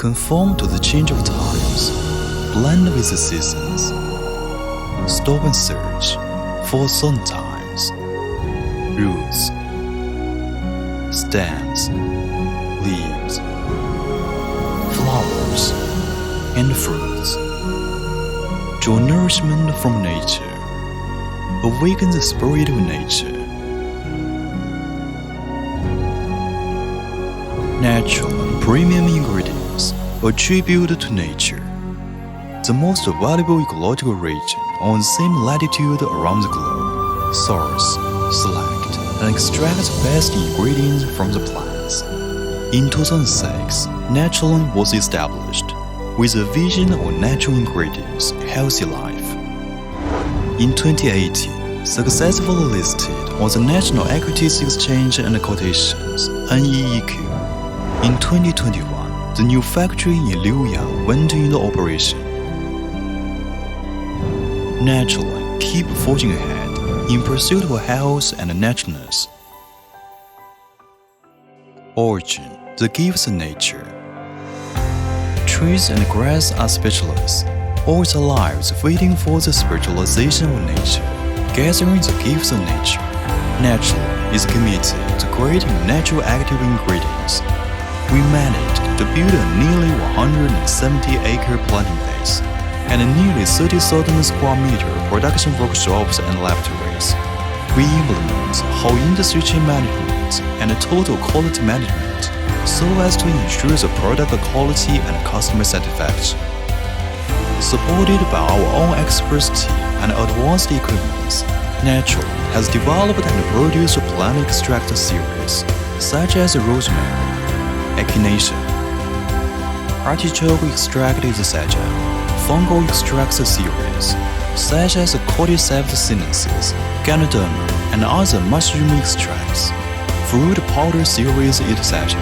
Conform to the change of times, blend with the seasons, stop and search for certain times, roots, stems, leaves, flowers, and fruits. Draw nourishment from nature, awaken the spirit of nature. Natural and premium ingredients attributed to nature. The most valuable ecological region on the same latitude around the globe. Source, select, and extract the best ingredients from the plants. In 2006, Naturalin was established with a vision of natural ingredients, healthy life. In 2018, successfully listed on the National Equities Exchange and Quotations (NEEQ). In 2021, the new factory in Liuyang went into operation. Naturalin keep forging ahead in pursuit of health and naturalness. Origin, the gifts of nature. Trees and grass are speechless, all their lives waiting for the spiritualization of nature, gathering the gifts of nature. Naturalin is committed to creating natural active ingredients. We managed to build a nearly 170-acre planting base and nearly 30,000 square meter production workshops and laboratories. We implement whole industry chain management and total quality management so as to ensure the product quality and customer satisfaction. Supported by our own experts team and advanced equipment, Naturalin has developed and produced plant extract series such as rosemary, echinacea, artichoke extract etc., fungal extracts series such as cordyceps sinensis, ganoderma, and other mushroom extracts, fruit powder series etc.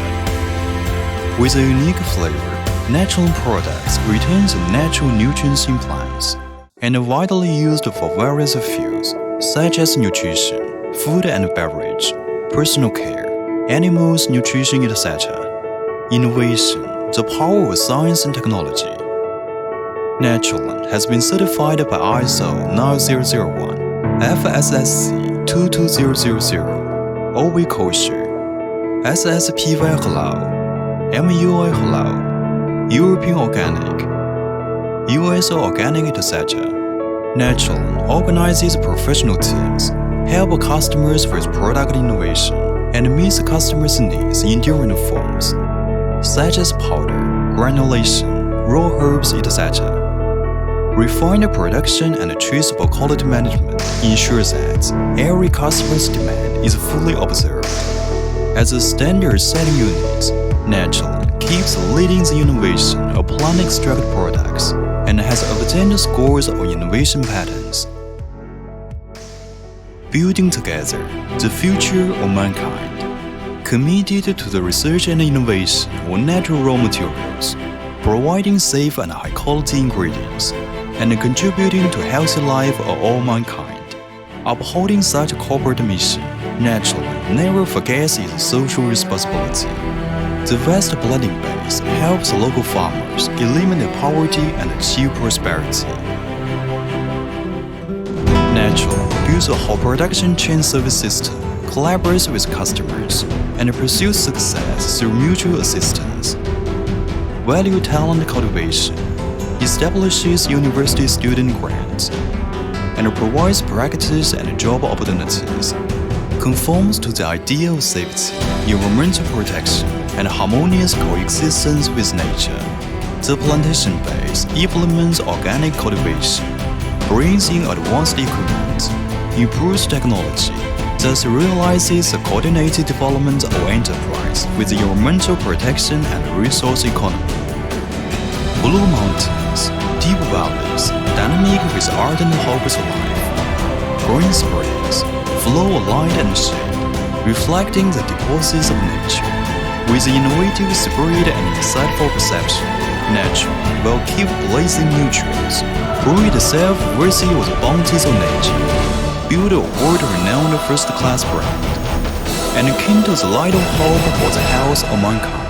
With a unique flavor, Naturalin products retain the natural nutrients in plants and are widely used for various fields such as nutrition, food and beverage, personal care, animals nutrition etc. Innovation, the power of science and technology. Naturalin has been certified by ISO 9001, FSSC 22000, OV kosher, SSPY halal, MUI halal, European organic, US organic etc. Naturalin organizes professional teams, help customers with product innovation, and meets customers' needs in different forms, such as powder, granulation, raw herbs, etc. Refined production and traceable quality management ensures that every customer's demand is fully observed. As a standard-setting unit, Naturalin keeps leading the innovation of plant extract products and has obtained scores of innovation patents. Building together the future of mankind, committed to the research and innovation of natural raw materials, providing safe and high-quality ingredients, and contributing to a healthy life of all mankind. Upholding such a corporate mission, Naturalin never forgets its social responsibility. The vast blending base helps local farmers eliminate poverty and achieve prosperity. Naturalin builds a whole production chain service system, collaborates with customers, and pursues success through mutual assistance. Value talent cultivation, establishes university student grants, and provides practice and job opportunities. Conforms to the idea of safety, environmental protection, and harmonious coexistence with nature. The plantation base implements organic cultivation, brings in advanced equipment, improves technology, thus realizes the coordinated development of enterprise with environmental protection and resource economy. Blue mountains, deep valleys, dynamic with ardent hopes of life. Green springs, flow of light and shade, reflecting the deposits of nature. With innovative spirit and insightful perception, Naturalin will keep blazing new trails, breed itself worthy of the bounties of nature, build a world-renowned first-class brand, and kindle the light of hope for the health of mankind.